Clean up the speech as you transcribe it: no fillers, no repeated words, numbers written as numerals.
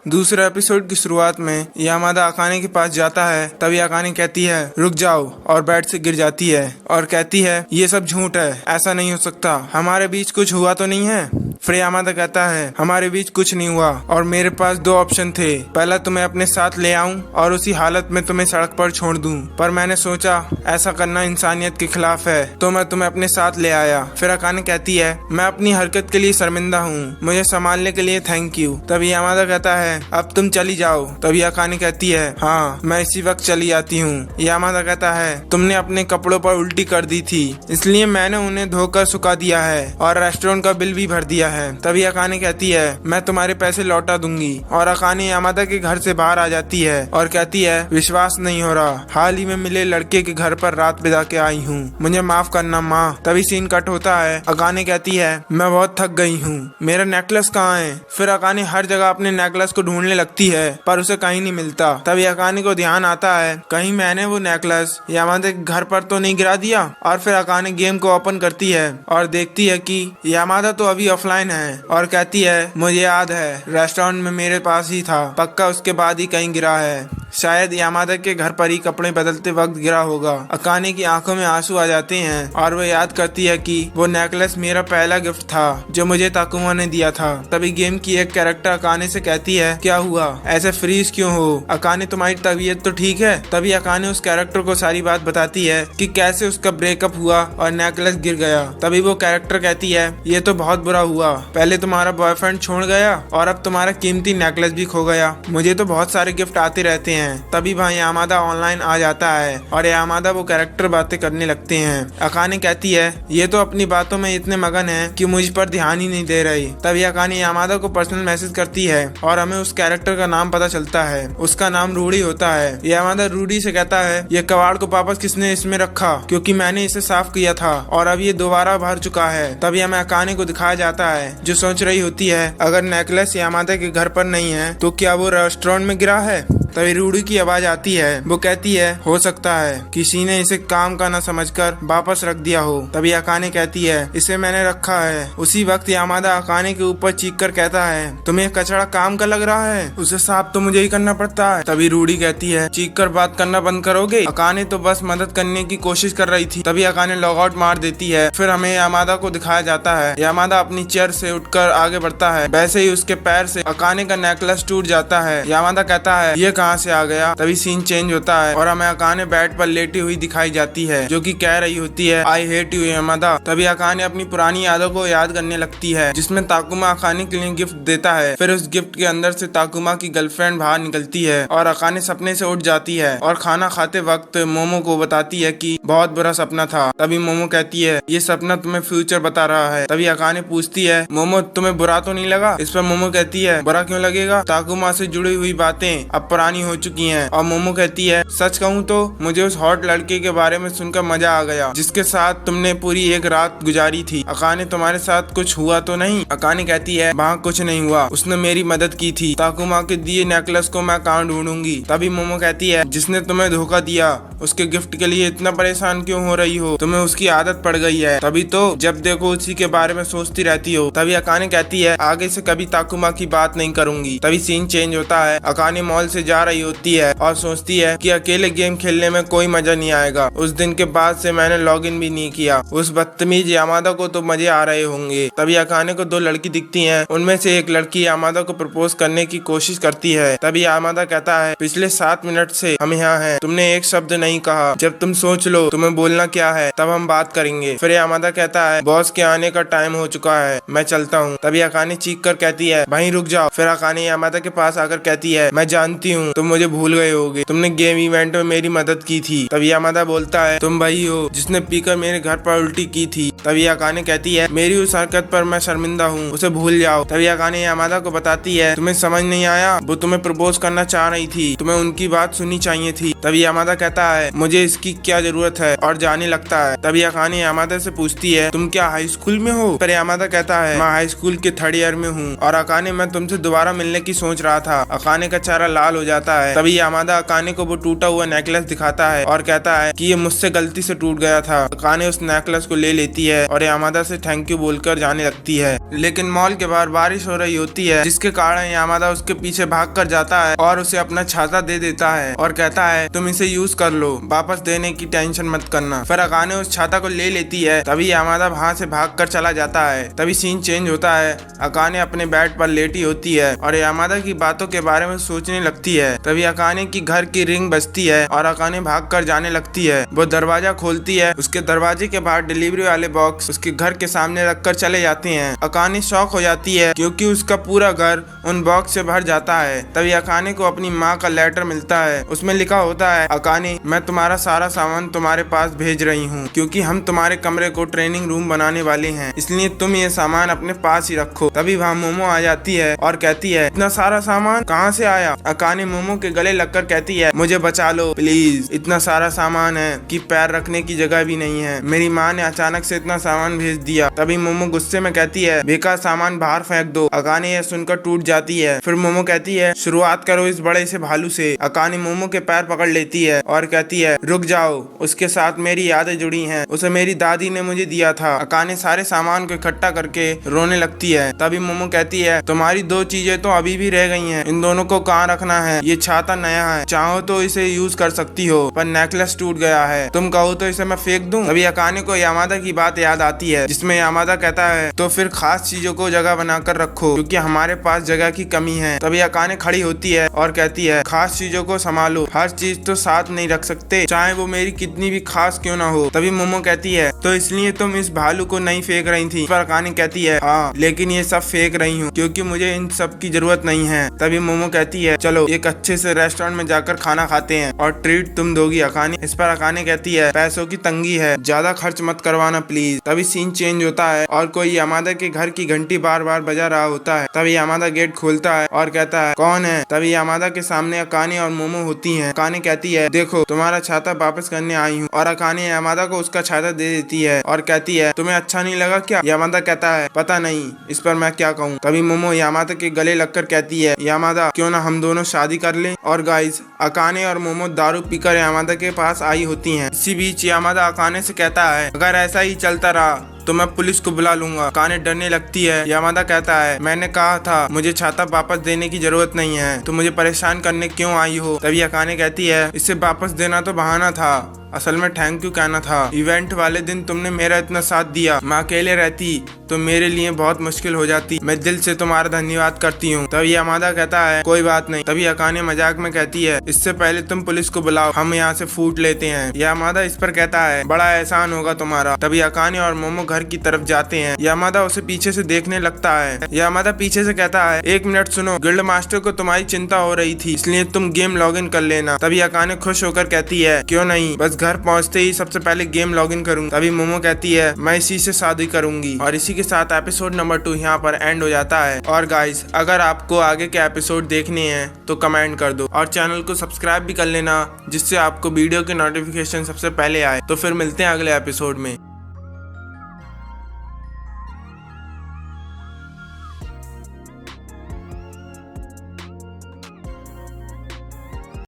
दूसरे एपिसोड की शुरुआत में यामादा अकाने के पास जाता है। तभी अकाने कहती है रुक जाओ और बेड से गिर जाती है और कहती है ये सब झूठ है, ऐसा नहीं हो सकता, हमारे बीच कुछ हुआ तो नहीं है। फिर यामादा कहता है हमारे बीच कुछ नहीं हुआ और मेरे पास दो ऑप्शन थे, पहला तुम्हें अपने साथ ले आऊं और उसी हालत में तुम्हें सड़क पर छोड़ दूं, पर मैंने सोचा ऐसा करना इंसानियत के खिलाफ है तो मैं तुम्हें अपने साथ ले आया। फिर अकाने कहती है मैं अपनी हरकत के लिए शर्मिंदा हूँ, मुझे संभालने के लिए थैंक यू। तभी यामादा कहता है अब तुम चली जाओ। तभी अकाने कहती है हाँ मैं इसी वक्त चली जाती हूँ। यामादा कहता है तुमने अपने कपड़ों पर उल्टी कर दी थी, इसलिए मैंने उन्हें धोकर सुखा दिया है और रेस्टोरेंट का बिल भी भर दिया है। तभी अकाने कहती है मैं तुम्हारे पैसे लौटा दूंगी और अकाने यामादा के घर से बाहर आ जाती है और कहती है विश्वास नहीं हो रहा, हाल ही में मिले लड़के के घर पर रात बिता के आई हूँ, मुझे माफ करना माँ। तभी सीन कट होता है। अकाने कहती है मैं बहुत थक गई हूँ, मेरा नेकलेस कहाँ है। फिर अकाने हर जगह अपने नेकलेस को ढूंढने लगती है पर उसे कहीं नहीं मिलता। तभी अकाने को ध्यान आता है कहीं मैंने वो नेकलेस यामादा के घर पर तो नहीं गिरा दिया। और फिर अकाने गेम को ओपन करती है और देखती है कि यामादा तो अभी ऑफलाइन है और कहती है मुझे याद है रेस्टोरेंट में मेरे पास ही था, पक्का उसके बाद ही कहीं गिरा है, शायद यामादा के घर पर ही कपड़े बदलते वक्त गिरा होगा। अकाने की आंखों में आंसू आ जाते हैं और वो याद करती है कि वो नेकलेस मेरा पहला गिफ्ट था जो मुझे ताकुमा ने दिया था। तभी गेम की एक कैरेक्टर अकाने से कहती है क्या हुआ, ऐसे फ्रीज क्यों हो अकाने, तुम्हारी तबीयत तो ठीक है। तभी अकाने उस कैरेक्टर को सारी बात बताती है कि कैसे उसका ब्रेकअप हुआ और नेकलेस गिर गया। तभी वो कैरेक्टर कहती है ये तो बहुत बुरा हुआ, पहले तुम्हारा बॉयफ्रेंड छोड़ गया और अब तुम्हारा कीमती नेकलेस भी खो गया, मुझे तो बहुत सारे गिफ्ट आते रहते हैं। तभी भाई यामादा ऑनलाइन आ जाता है और यामादा वो कैरेक्टर बातें करने लगते हैं। अकाने कहती है ये तो अपनी बातों में इतने मगन है कि मुझ पर ध्यान ही नहीं दे रही। तभी अकाने यामादा को पर्सनल मैसेज करती है और हमें उस कैरेक्टर का नाम पता चलता है, उसका नाम रूडी होता है। यामादा रूडी से कहता है ये कबाड़ को वापस किसने इसमें रखा, क्योंकि मैंने इसे साफ किया था और अब ये दोबारा भर चुका है। तभी हमें अकाने को दिखाया जाता है जो सोच रही होती है अगर नेकलेस यामादा के घर पर नहीं है तो क्या वो रेस्टोरेंट में गिरा है। तभी रूडी की आवाज आती है, वो कहती है हो सकता है किसी ने इसे काम का न समझकर वापस रख दिया हो। तभी अकाने कहती है इसे मैंने रखा है। उसी वक्त यामादा अकाने के ऊपर चीख कर कहता है तुम्हें कचरा काम का लग रहा है, उसे साफ तो मुझे ही करना पड़ता है। तभी रूडी कहती है चीख कर बात करना बंद करोगे। अकाने तो बस मदद करने की कोशिश कर रही थी। तभी अकाने लॉग आउट मार देती है। फिर हमें यामादा को दिखाया जाता है, यामादा अपनी चेयर से उठकर आगे बढ़ता है, वैसे ही उसके पैर से अकाने का नेकलेस टूट जाता है। यामादा कहता है ये कहाँ से आ गया। तभी सीन चेंज होता है और हमें अकाने बेड पर लेटी हुई दिखाई जाती है जो कि कह रही होती है आई हेट यू यामादा। तभी अकाने अपनी पुरानी यादों को याद करने लगती है जिसमें ताकुमा अकाने के लिए गिफ्ट देता है। फिर उस गिफ्ट के अंदर से ताकुमा की गर्लफ्रेंड बाहर निकलती है और अकाने सपने से उठ जाती है और खाना खाते वक्त मोमो को बताती है कि बहुत बुरा सपना था। तभी मोमो कहती है ये सपना तुम्हें फ्यूचर बता रहा है। तभी अकाने पूछती है मोमो तुम्हें बुरा तो नहीं लगा। इस पर मोमो कहती है बुरा क्यों लगेगा, ताकुमा से जुड़ी हुई बातें अब पुरानी हो चुकी हैं। और मोमो कहती है सच कहूँ तो मुझे उस हॉट लड़के के बारे में सुनकर मजा आ गया जिसके साथ तुमने पूरी एक रात गुजारी थी। अकाने तुम्हारे साथ कुछ हुआ तो नहीं। अकाने कहती है वहाँ कुछ नहीं हुआ, उसने मेरी मदद की थी, ताकुमा के दिए नेकलेस को मैं कहाँ ढूंढूंगी। तभी मोमो कहती है जिसने तुम्हें धोखा दिया उसके गिफ्ट के लिए इतना परेशान क्यों हो रही हो, तुम्हें उसकी आदत पड़ गई है, तभी तो जब देखो उसी के बारे में सोचती रहती हो। तभी अकाने कहती है आगे से कभी ताकुमा की बात नहीं करूंगी। तभी सीन चेंज होता है, अकाने मॉल से जा रही होती है और सोचती है कि अकेले गेम खेलने में कोई मजा नहीं आएगा। उस दिन के बाद से मैंने लॉगिन भी नहीं किया, उस बदतमीज यामादा को तो मजे आ रहे होंगे। तभी अकाने को दो लड़की दिखती हैं, उनमें से एक लड़की यामादा को प्रपोज करने की कोशिश करती है। तभी यामादा कहता है पिछले 7 मिनट से हम यहाँ हैं, तुमने एक शब्द नहीं कहा, जब तुम सोच लो तुम्हें बोलना क्या है तब हम बात करेंगे। फिर यामादा कहता है बॉस के आने का टाइम हो चुका है, मैं चलता हूँ। तभी अकाने चीख कर कहती है वहीं रुक जाओ। फिर अकाने यामादा के पास आकर कहती है मैं जानती हूँ तुम मुझे भूल गए होगे, तुमने गेम इवेंट में मेरी मदद की थी। तभी यामादा बोलता है तुम वही हो जिसने पीकर मेरे घर पर उल्टी की थी। तभी अकाने कहती है मेरी उस हरकत पर मैं शर्मिंदा हूँ, उसे भूल जाओ। तभी अकाने यामादा को बताती है तुम्हें समझ नहीं आया, वो तुम्हें प्रपोज करना चाह रही थी, तुम्हें उनकी बात सुननी चाहिए थी। तभी यामादा कहता है मुझे इसकी क्या जरूरत है और जाने लगता है। तभी अकाने यामादा से पूछती है तुम क्या हाई स्कूल में हो। पर यामादा कहता है मैं हाई स्कूल के 3rd ईयर में हूँ और अकाने मैं तुमसे दोबारा मिलने की सोच रहा था। अकाने का चेहरा लाल हो जाता जाता है। तभी यामादा अकाने को वो टूटा हुआ नेकलेस दिखाता है और कहता है कि ये मुझसे गलती से टूट गया था। अकाने उस नेकलेस को ले लेती है और यामादा से थैंक यू बोलकर जाने लगती है। लेकिन मॉल के बाहर बारिश हो रही होती है, जिसके कारण यामादा उसके पीछे भाग कर जाता है और उसे अपना छाता दे देता है और कहता है तुम इसे यूज कर लो, वापस देने की टेंशन मत करना। फिर अकाने उस छाता को ले लेती है। तभी यामादा वहां से भाग कर चला जाता है। तभी सीन चेंज होता है। अकाने अपने बेड पर लेटी होती है और यामादा की बातों के बारे में सोचने लगती है। तभी अकाने की घर की रिंग बजती है और अकाने भाग कर जाने लगती है। वो दरवाजा खोलती है। उसके दरवाजे के बाहर डिलीवरी वाले बॉक्स उसके घर के सामने रखकर चले जाते हैं। अकाने शॉक हो जाती है क्योंकि उसका पूरा घर उन बॉक्स से भर जाता है। तभी अकाने को अपनी माँ का लेटर मिलता है। उसमें लिखा होता है, अकाने मैं तुम्हारा सारा सामान तुम्हारे पास भेज रही हूँ क्योंकि हम तुम्हारे कमरे को ट्रेनिंग रूम बनाने वाले हैं, इसलिए तुम ये सामान अपने पास ही रखो। तभी वहाँ मोमो आ जाती है और कहती है इतना सारा सामान कहाँ से आया? अकाने मोमो के गले लगकर कहती है मुझे बचा लो प्लीज, इतना सारा सामान है कि पैर रखने की जगह भी नहीं है। मेरी माँ ने अचानक से इतना सामान भेज दिया। तभी मोमो गुस्से में कहती है बेकार सामान बाहर फेंक दो। अकाने यह सुनकर टूट जाती है। फिर मोमो कहती है शुरुआत करो इस बड़े से भालू से। अकाने मोमो के पैर पकड़ लेती है और कहती है रुक जाओ, उसके साथ मेरी यादें जुड़ी हैं, उसे मेरी दादी ने मुझे दिया था। अकाने सारे सामान को इकट्ठा करके रोने लगती है। तभी मोमो कहती है तुम्हारी दो चीजें तो अभी भी रह गई हैं, इन दोनों को कहाँ रखना है? ये छाता नया है, चाहो तो इसे यूज कर सकती हो, पर नेकलेस टूट गया है, तुम कहो तो इसे मैं फेंक दूं? तभी अकाने को यामादा की बात याद आती है, जिसमें यामादा कहता है तो फिर खास चीजों को जगह बनाकर रखो क्योंकि हमारे पास जगह की कमी है। तभी अकाने खड़ी होती है और कहती है खास चीजों को संभालो, हर चीज तो साथ नहीं रख सकते, चाहे वो मेरी कितनी भी खास क्यों ना हो। तभी मोमो कहती है तो इसलिए तुम इस भालू को नहीं फेंक रही थी? पर अकाने कहती है हाँ, लेकिन ये सब फेंक रही हूँ क्योंकि मुझे इन सब की जरूरत नहीं है। तभी मोमो कहती है चलो एक अच्छे से रेस्टोरेंट में जाकर खाना खाते हैं और ट्रीट तुम दोगी अकाने। इस पर अकाने कहती है पैसों की तंगी है, ज्यादा खर्च मत करवाना प्लीज। तभी सीन चेंज होता है और कोई यामादा के घर की घंटी बार बार बजा रहा होता है। तभी यामादा गेट खोलता है और कहता है कौन है? तभी यामादा के सामने अकाने और मोमो होती हैं। अकाने कहती है देखो तुम्हारा छाता वापस करने आई हूँ, और अकाने यामादा को उसका छाता दे देती है और कहती है तुम्हें अच्छा नहीं लगा क्या? यामादा कहता है पता नहीं, इस पर मैं क्या कहूँ। तभी मोमो यामादा के गले लगकर कहती है यामादा क्यों ना हम दोनों शादी कर लें। और गाइस अकाने और मोमो दारू पीकर यामादा के पास आई होती हैं। इसी बीच यामादा अकाने से कहता है अगर ऐसा ही चलता रहा तो मैं पुलिस को बुला लूंगा। अकाने डरने लगती है। यामादा कहता है मैंने कहा था मुझे छाता वापस देने की जरूरत नहीं है, तो मुझे परेशान करने क्यों आई हो? तभी अकाने कहती है इसे वापस देना तो बहाना था, असल में थैंक यू कहना था। इवेंट वाले दिन तुमने मेरा इतना साथ दिया, मैं अकेले रहती तो मेरे लिए बहुत मुश्किल हो जाती, मैं दिल से तुम्हारा धन्यवाद करती हूँ। तभी यामादा कहता है कोई बात नहीं। तभी अकाने मजाक में कहती है इससे पहले तुम पुलिस को बुलाओ, हम यहाँ से फूट लेते हैं। यामादा इस पर कहता है बड़ा एहसान होगा तुम्हारा। तभी अकाने और मोमो घर की तरफ जाते हैं। यामादा उसे पीछे से देखने लगता है। यामादा पीछे से कहता है एक मिनट सुनो, गिल्ड मास्टर को तुम्हारी चिंता हो रही थी इसलिए तुम गेम लॉग इन कर लेना। तभी अकाने खुश होकर कहती है क्यों नहीं, बस घर पहुंचते ही सबसे पहले गेम लॉग इन करूंगी। तभी मोमो कहती है मैं इसी से शादी करूंगी। और इसी के साथ एपिसोड नंबर 2 यहाँ पर एंड हो जाता है। और गाइस अगर आपको आगे के एपिसोड देखने हैं तो कमेंट कर दो और चैनल को सब्सक्राइब भी कर लेना, जिससे आपको वीडियो के नोटिफिकेशन सबसे पहले आए। तो फिर मिलते हैं अगले एपिसोड में।